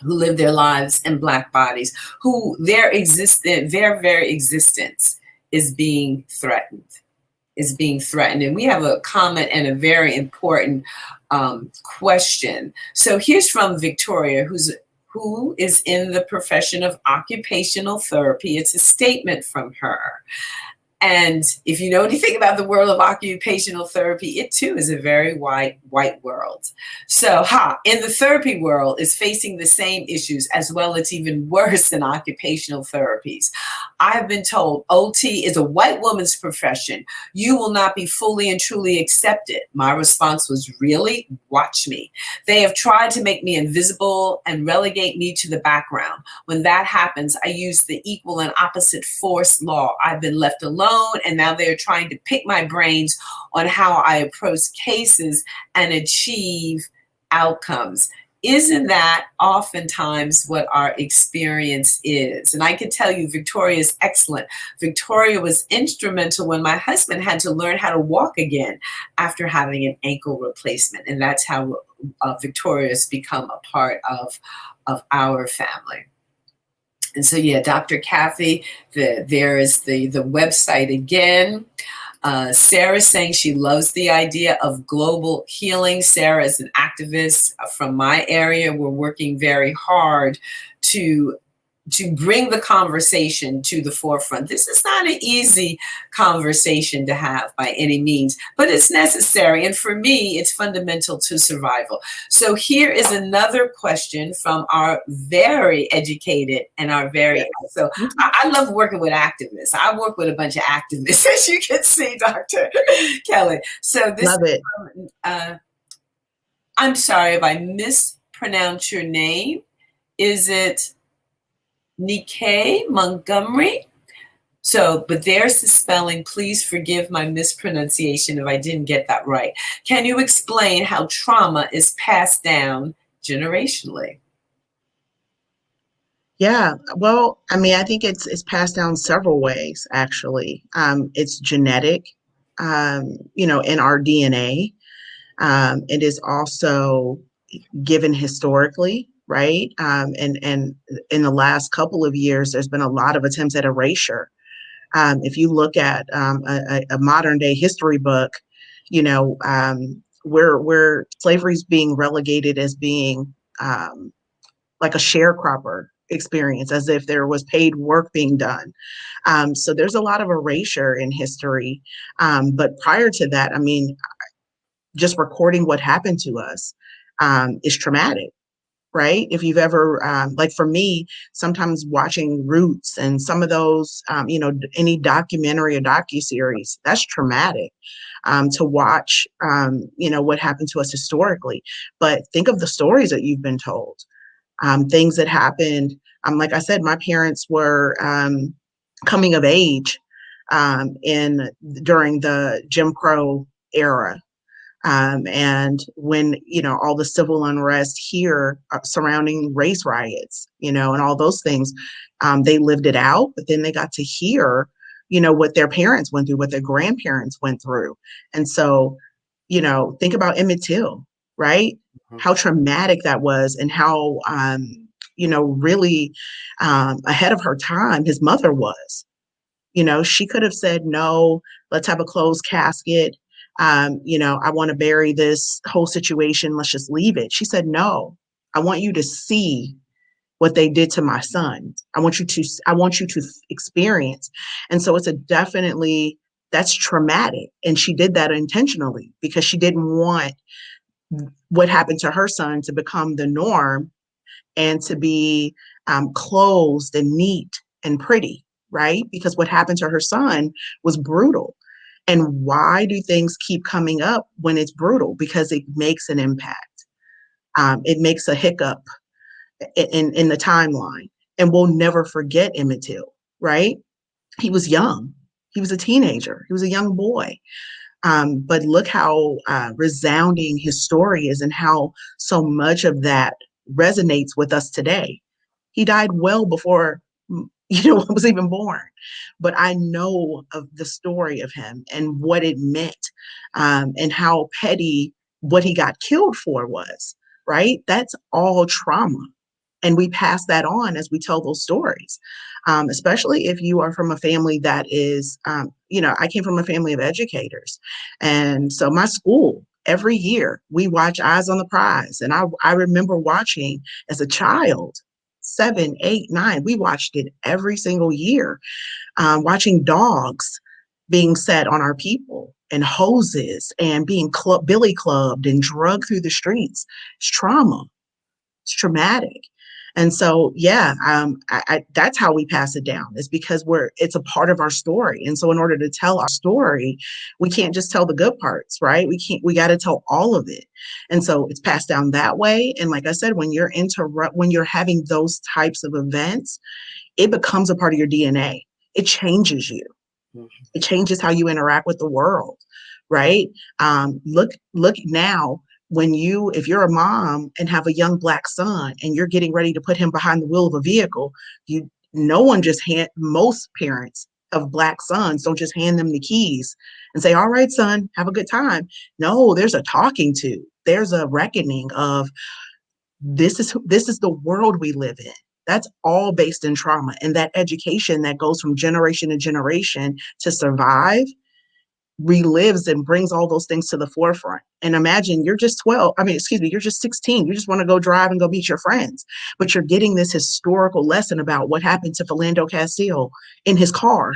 who live their lives in Black bodies, who their very existence is being threatened. And we have a comment and a very important question. So here's from Victoria, who is in the profession of occupational therapy. It's a statement from her. And if you know anything about the world of occupational therapy, it too is a very white world. So, in the therapy world is facing the same issues as well. It's even worse than occupational therapies. I've been told OT is a white woman's profession. You will not be fully and truly accepted. My response was, really? Watch me. They have tried to make me invisible and relegate me to the background. When that happens, I use the equal and opposite force law. I've been left alone, and now they're trying to pick my brains on how I approach cases and achieve outcomes. Isn't that oftentimes what our experience is? And I can tell you, Victoria is excellent. Victoria was instrumental when my husband had to learn how to walk again after having an ankle replacement. And that's how Victoria has become a part of our family. And so, yeah, Dr. Kathy, there is the website again. Sarah's saying she loves the idea of global healing. Sarah is an activist from my area. We're working very hard to bring the conversation to the forefront. This is not an easy conversation to have by any means, but it's necessary. And for me, it's fundamental to survival. So here is another question from our very educated and our very, so I love working with activists. I work with a bunch of activists, as you can see, Dr. Kelly. So this, love it. I'm sorry if I mispronounce your name. Is it Nikkei Montgomery? So, but there's the spelling. Please forgive my mispronunciation if I didn't get that right. Can you explain how trauma is passed down generationally? Yeah, well, I mean, I think it's passed down several ways, actually. It's genetic, in our DNA. It is also given historically, right? And in the last couple of years, there's been a lot of attempts at erasure. If you look at a modern day history book, where slavery is being relegated as being like a sharecropper experience, as if there was paid work being done. So there's a lot of erasure in history. But prior to that, I mean, just recording what happened to us is traumatic, right? If you've ever, like for me, sometimes watching Roots and some of those, any documentary or docuseries, that's traumatic to watch, what happened to us historically. But think of the stories that you've been told, things that happened. Like I said, my parents were coming of age in during the Jim Crow era. And when, all the civil unrest here surrounding race riots, and all those things, they lived it out, but then they got to hear, what their parents went through, what their grandparents went through. And so, think about Emmett Till, right? How traumatic that was, and how, really ahead of her time his mother was. She could have said, no, let's have a closed casket. I want to bury this whole situation. Let's just leave it. She said, no, I want you to see what they did to my son. I want you to experience. And so that's traumatic. And she did that intentionally because she didn't want what happened to her son to become the norm and to be closed and neat and pretty, right? Because what happened to her son was brutal. And why do things keep coming up when it's brutal? Because it makes an impact. It makes a hiccup in the timeline. And we'll never forget Emmett Till, right? He was young. He was a teenager. He was a young boy. But look how resounding his story is and how so much of that resonates with us today. He died well before, I was even born. But I know of the story of him and what it meant, and how petty what he got killed for was, right? That's all trauma. And we pass that on as we tell those stories, especially if you are from a family that is, I came from a family of educators. And so my school, every year, we watch Eyes on the Prize. And I remember watching as a child, 7, 8, 9, we watched it every single year, watching dogs, being set on our people and hoses and being billy clubbed and drugged through the streets. It's trauma. It's traumatic. And so, yeah, that's how we pass it down. Is because it's a part of our story. And so, in order to tell our story, we can't just tell the good parts, right? We got to tell all of it. And so, it's passed down that way. And like I said, when you're having those types of events, it becomes a part of your DNA. It changes you. It changes how you interact with the world, right? Look now, if you're a mom and have a young Black son and you're getting ready to put him behind the wheel of a vehicle, no one just most parents of Black sons don't just hand them the keys and say, all right, son, have a good time. No, there's a talking to, there's a reckoning of, this is the world we live in. That's all based in trauma, and that education that goes from generation to generation to survive relives and brings all those things to the forefront. And imagine you're just 12, you're just 16. You just want to go drive and go meet your friends, but you're getting this historical lesson about what happened to Philando Castile in his car,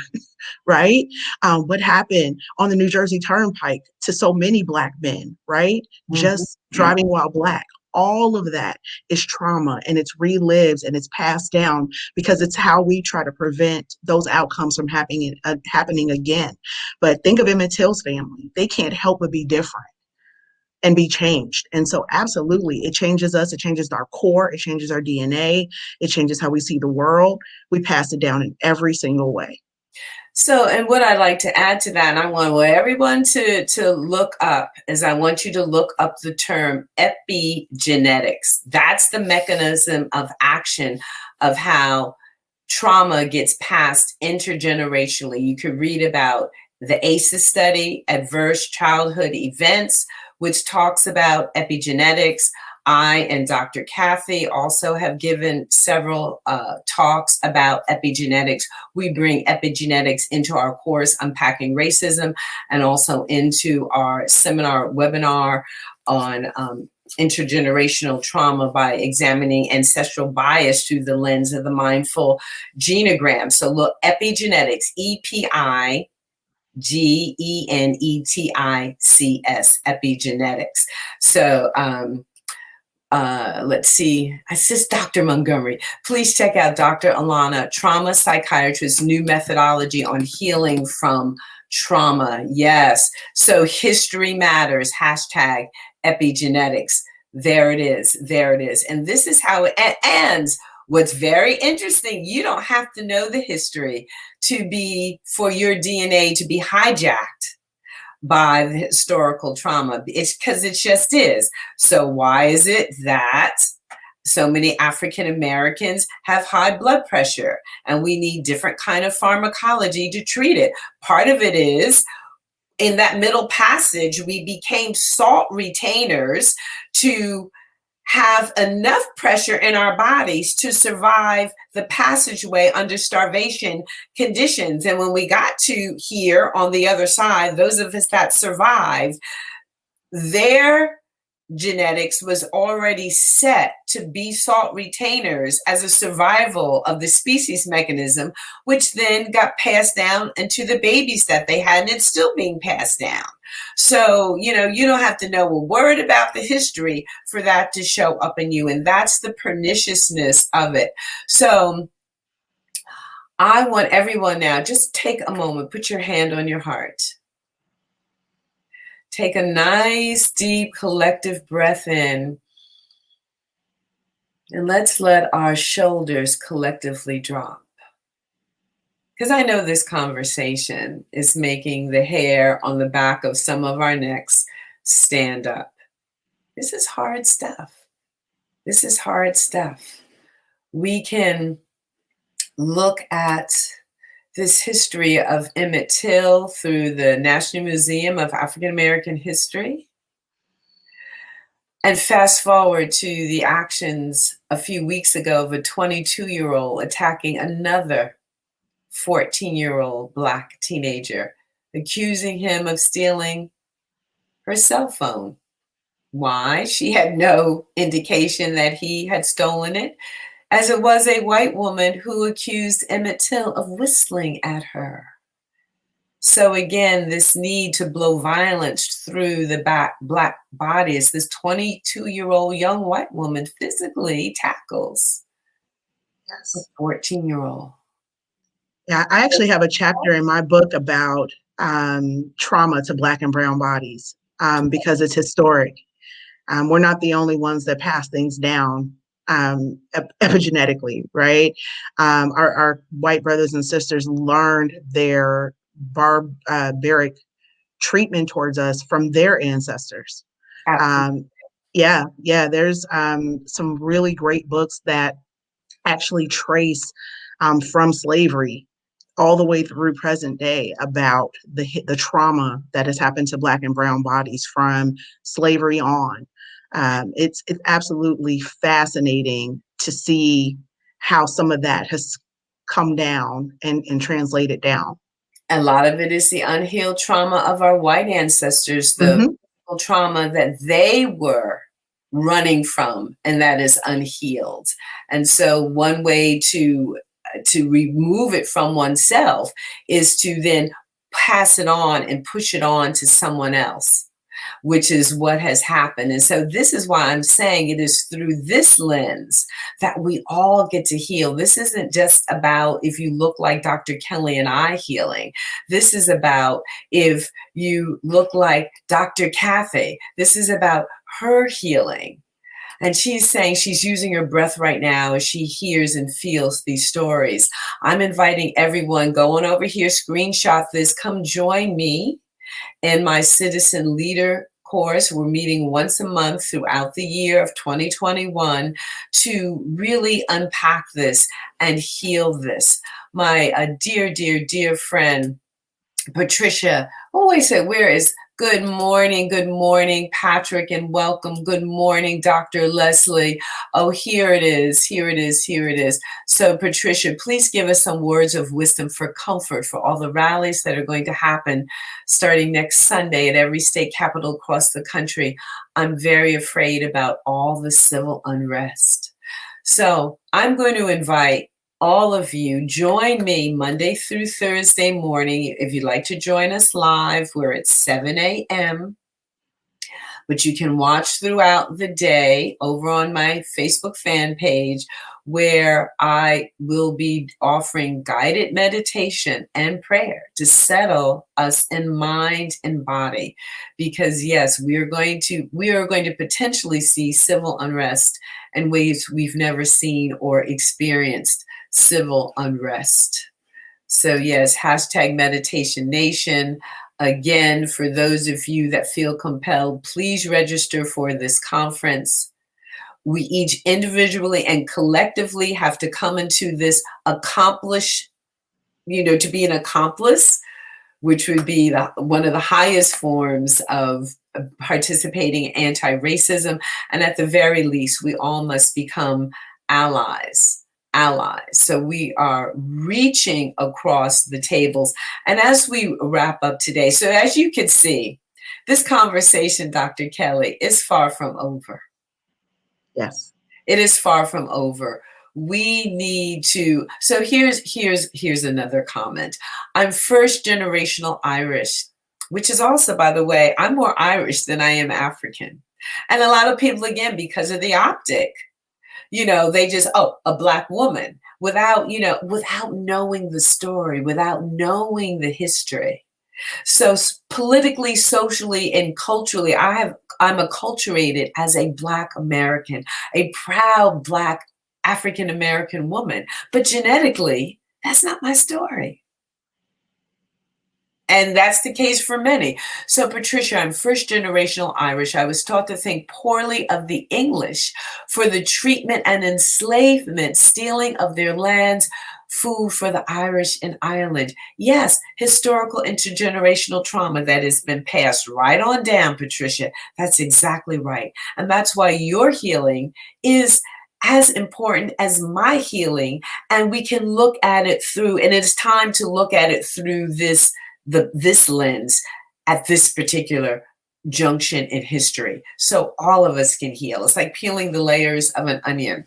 right? What happened on the New Jersey Turnpike to so many Black men, right? Just driving while Black. All of that is trauma, and it's relived and it's passed down because it's how we try to prevent those outcomes from happening again. But think of Emmett Till's family. They can't help but be different and be changed. And so absolutely, it changes us. It changes our core. It changes our DNA. It changes how we see the world. We pass it down in every single way. So, and what I like to add to that, and I want everyone to look up, is I want you to look up the term epigenetics. That's the mechanism of action of how trauma gets passed intergenerationally. You could read about the ACEs study, Adverse Childhood Events, which talks about epigenetics. I and Dr. Kathy also have given several talks about epigenetics. We bring epigenetics into our course, Unpacking Racism, and also into our seminar webinar on intergenerational trauma by examining ancestral bias through the lens of the mindful genogram. So look, epigenetics, EPIGENETICS, epigenetics. So let's see, assist Dr. Montgomery. Please check out Dr. Alana, trauma psychiatrist's new methodology on healing from trauma. Yes. So history matters, hashtag epigenetics. There it is. There it is. And this is how it ends. What's very interesting, you don't have to know the history for your DNA to be hijacked by the historical trauma. It's because it just is. So why is it that so many African Americans have high blood pressure and we need different kind of pharmacology to treat it? Part of it is in that middle passage, we became salt retainers to have enough pressure in our bodies to survive the passageway under starvation conditions. And when we got to here on the other side, those of us that survived, their genetics was already set to be salt retainers as a survival of the species mechanism, which then got passed down into the babies that they had, and it's still being passed down. So, you don't have to know a word about the history for that to show up in you, and that's the perniciousness of it. So I want everyone now, just take a moment, put your hand on your heart. Take a nice, deep, collective breath in. And let's let our shoulders collectively drop. Because I know this conversation is making the hair on the back of some of our necks stand up. This is hard stuff. This is hard stuff. We can look at this history of Emmett Till through the National Museum of African American History. And fast forward to the actions a few weeks ago of a 22-year-old attacking another 14-year-old Black teenager, accusing him of stealing her cell phone. Why? She had no indication that he had stolen it, as it was a white woman who accused Emmett Till of whistling at her. So again, this need to blow violence through the black body is this 22-year-old young white woman physically tackles a Yes. 14-year-old. Yeah, I actually have a chapter in my book about trauma to Black and brown bodies because it's historic. We're not the only ones that pass things down epigenetically, right? Our white brothers and sisters learned their barbaric treatment towards us from their ancestors. Absolutely. Um, yeah, there's some really great books that actually trace from slavery all the way through present day about the trauma that has happened to Black and brown bodies from slavery on. It's absolutely fascinating to see how some of that has come down and translated down. A lot of it is the unhealed trauma of our white ancestors, the Hmm. trauma that they were running from, and that is unhealed. And so one way to remove it from oneself is to then pass it on and push it on to someone else, which is what has happened. And so this is why I'm saying it is through this lens that we all get to heal. This isn't just about if you look like Dr. Kelly and I healing. This is about if you look like Dr. Kathy. This is about her healing. And she's saying she's using her breath right now as she hears and feels these stories. I'm inviting everyone going over here, screenshot this, come join me in my Citizen Leader course. We're meeting once a month throughout the year of 2021 to really unpack this and heal this. My dear, dear, dear friend, Patricia always said, where is good morning, Patrick, and welcome. Good morning, Dr. Leslie. Oh, here it is, here it is, here it is. So, Patricia, please give us some words of wisdom for comfort for all the rallies that are going to happen starting next Sunday at every state capital across the country. I'm very afraid about all the civil unrest. So, I'm going to invite all of you, join me Monday through Thursday morning. If you'd like to join us live, we're at 7 a.m., but you can watch throughout the day over on my Facebook fan page, where I will be offering guided meditation and prayer to settle us in mind and body. Because yes, we are going to potentially see civil unrest in ways we've never seen or experienced civil unrest. So yes, hashtag Meditation Nation. Again, for those of you that feel compelled, please register for this conference. We each individually and collectively have to come into this to be an accomplice, which would be one of the highest forms of participating in anti-racism. And at the very least, we all must become allies. So we are reaching across the tables. And as we wrap up today, so as you can see, this conversation, Dr. Kelly, is far from over. Yes. It is far from over. We need to. So here's another comment. I'm first generational Irish, which is also, by the way, I'm more Irish than I am African. And a lot of people, again, because of the optic, they just, a Black woman without knowing the story, without knowing the history. So politically, socially, and culturally, I'm acculturated as a Black American, a proud Black African American woman. But genetically, that's not my story. And that's the case for many. So, Patricia, I'm first generational Irish. I was taught to think poorly of the English for the treatment and enslavement, stealing of their lands, food for the Irish in Ireland. Yes, historical intergenerational trauma that has been passed right on down, Patricia. That's exactly right. And that's why your healing is as important as my healing. And we can look at it through, and it's time to look at it through this lens at this particular junction in history. So all of us can heal. It's like peeling the layers of an onion.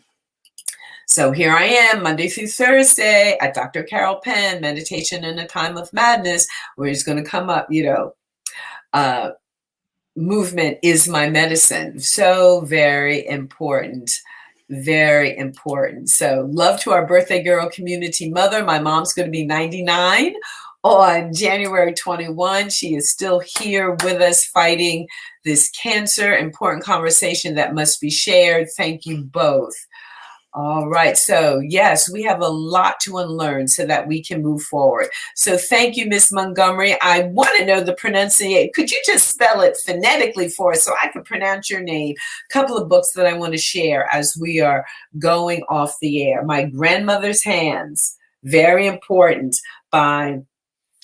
So here I am, Monday through Thursday at Dr. Carol Penn, Meditation in a Time of Madness. We're just going to come up, uh, movement is my medicine. So very important. Very important. So love to our birthday girl community mother. My mom's going to be 99 on January 21. She is still here with us fighting this cancer. Important conversation that must be shared. Thank you both. All right. So yes, we have a lot to unlearn so that we can move forward. So thank you, Miss Montgomery. I want to know the pronunciation. Could you just spell it phonetically for us so I can pronounce your name? A couple of books that I want to share as we are going off the air. My Grandmother's Hands, very important, by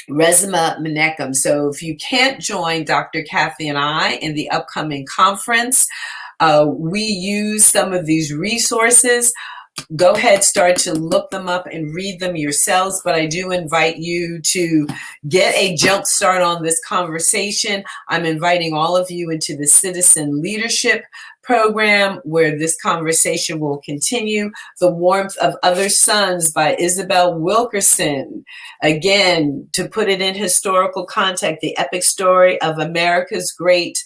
Resma Menakem. So if you can't join Dr. Kathy and I in the upcoming conference, we use some of these resources. Go ahead, start to look them up and read them yourselves. But I do invite you to get a jump start on this conversation. I'm inviting all of you into the Citizen Leadership Program where this conversation will continue. The Warmth of Other Suns by Isabel Wilkerson. Again, to put it in historical context, the epic story of America's Great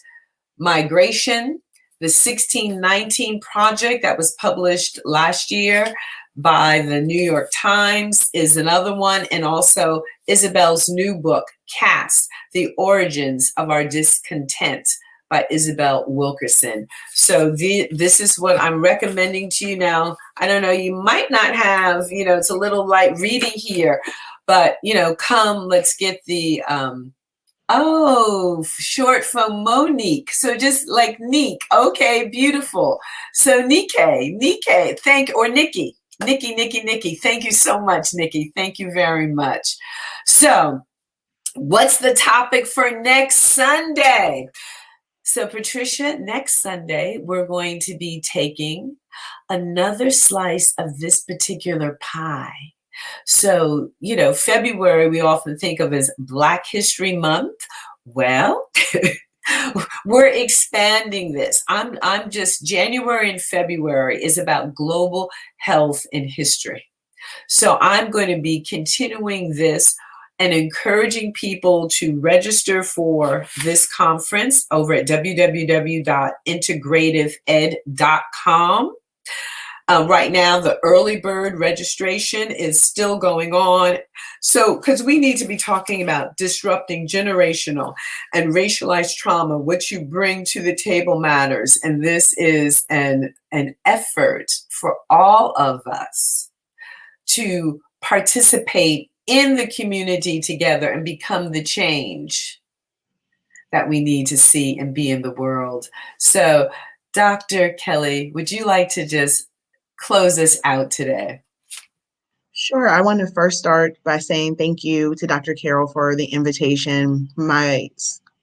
Migration. The 1619 Project that was published last year by the New York Times is another one. And also Isabel's new book, Caste, The Origins of Our Discontent by Isabel Wilkerson. So this is what I'm recommending to you now. I don't know, you might not have, it's a little light reading here, but, come, let's get the, short for Monique. So just like Neek. Okay, beautiful. So Nikki, Nikki. Thank you so much, Nikki. Thank you very much. So what's the topic for next Sunday? So Patricia, next Sunday, we're going to be taking another slice of this particular pie. So, February we often think of as Black History Month. Well, we're expanding this. I'm just January and February is about global health and history. So I'm going to be continuing this and encouraging people to register for this conference over at www.integrativeed.com. Right now, the early bird registration is still going on. So, because we need to be talking about disrupting generational and racialized trauma, what you bring to the table matters. And this is an effort for all of us to participate in the community together and become the change that we need to see and be in the world. So, Dr. Kelly, would you like to just close us out today? Sure. I want to first start by saying thank you to Dr. Carol for the invitation. My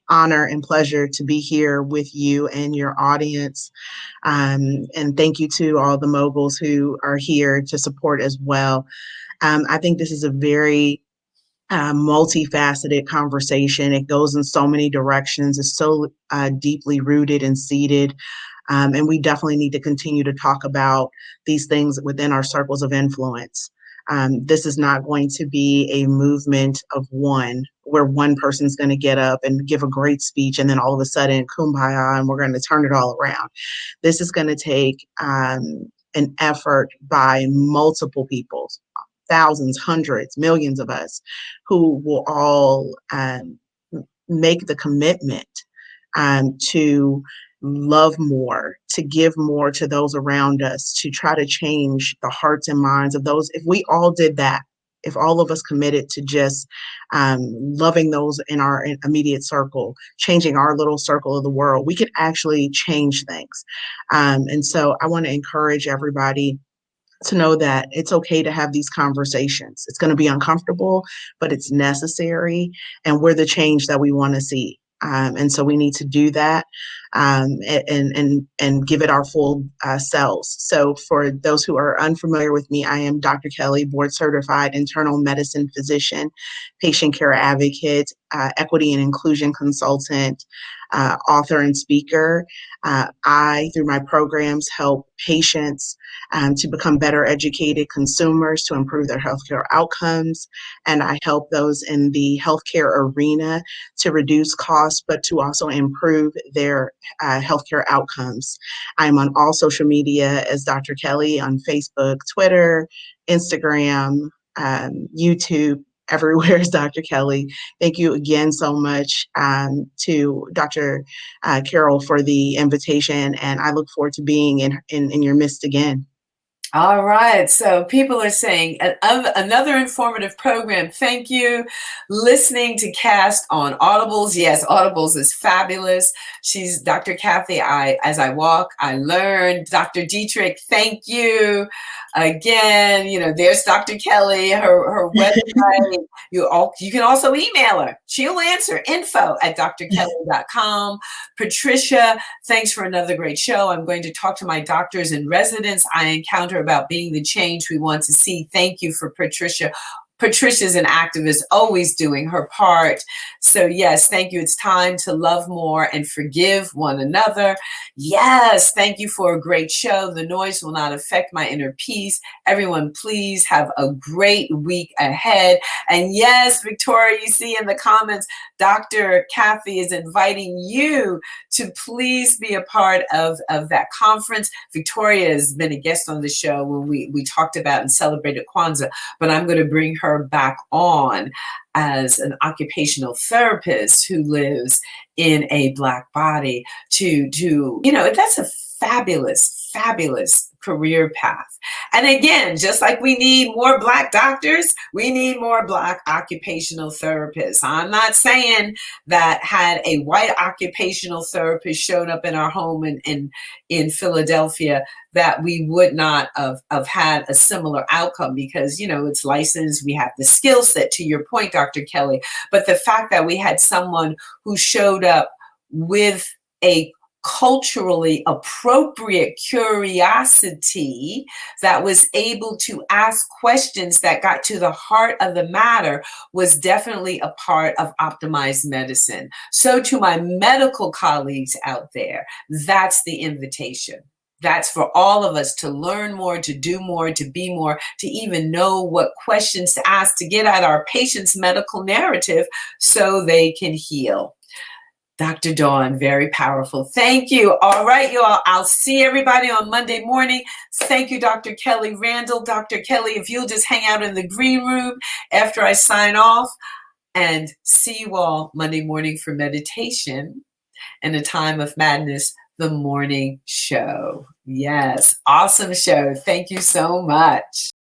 honor and pleasure to be here with you and your audience. And thank you to all the moguls who are here to support as well. I think this is a very multifaceted conversation. It goes in so many directions. It's so deeply rooted and seated. And we definitely need to continue to talk about these things within our circles of influence. This is not going to be a movement of one where one person's going to get up and give a great speech and then all of a sudden kumbaya and we're going to turn it all around. This is going to take an effort by multiple people, thousands, hundreds, millions of us who will all make the commitment to love more, to give more to those around us, to try to change the hearts and minds of those. If we all did that, if all of us committed to just loving those in our immediate circle, changing our little circle of the world, we could actually change things. And so I want to encourage everybody to know that it's okay to have these conversations. It's going to be uncomfortable, but it's necessary, and we're the change that we want to see. And so we need to do that and give it our full selves. So for those who are unfamiliar with me, I am Dr. Kelly, board certified internal medicine physician, patient care advocate, equity and inclusion consultant. author and speaker. Through my programs, help patients to become better educated consumers to improve their healthcare outcomes. And I help those in the healthcare arena to reduce costs, but to also improve their healthcare outcomes. I'm on all social media as Dr. Kelly on Facebook, Twitter, Instagram, YouTube. Everywhere is Dr. Kelly. Thank you again so much to Dr. Carol for the invitation, and I look forward to being in your midst again. All right. So people are saying another informative program. Thank you. Listening to Cast on Audibles. Yes, Audibles is fabulous. She's Dr. Kathy. As I walk, I learn. Dr. Dietrich, thank you. Again, there's Dr. Kelly, her website. You can also email her. She'll answer, info@drkelly.com. Patricia, thanks for another great show. I'm going to talk to my doctors and residents I encounter about being the change we want to see. Thank you for Patricia. Patricia's an activist, always doing her part. So yes, thank you. It's time to love more and forgive one another. Yes, thank you for a great show. The noise will not affect my inner peace. Everyone, please have a great week ahead. And yes, Victoria, you see in the comments, Dr. Kathy is inviting you to please be a part of that conference. Victoria has been a guest on the show when we talked about and celebrated Kwanzaa, but I'm going to bring her back on as an occupational therapist who lives in a Black body to that's a fabulous career path. And again, just like we need more Black doctors, we need more Black occupational therapists. I'm not saying that had a white occupational therapist shown up in our home in Philadelphia, that we would not have had a similar outcome because, it's licensed, we have the skill set, to your point, Dr. Kelly. But the fact that we had someone who showed up with a culturally appropriate curiosity that was able to ask questions that got to the heart of the matter was definitely a part of optimized medicine. So to my medical colleagues out there, that's the invitation. That's for all of us to learn more, to do more, to be more, to even know what questions to ask to get at our patient's medical narrative so they can heal. Dr. Dawn, very powerful. Thank you. All right, you all. I'll see everybody on Monday morning. Thank you, Dr. Kelly Randall. Dr. Kelly, if you'll just hang out in the green room after I sign off, and see you all Monday morning for meditation and a time of madness, the morning show. Yes, awesome show. Thank you so much.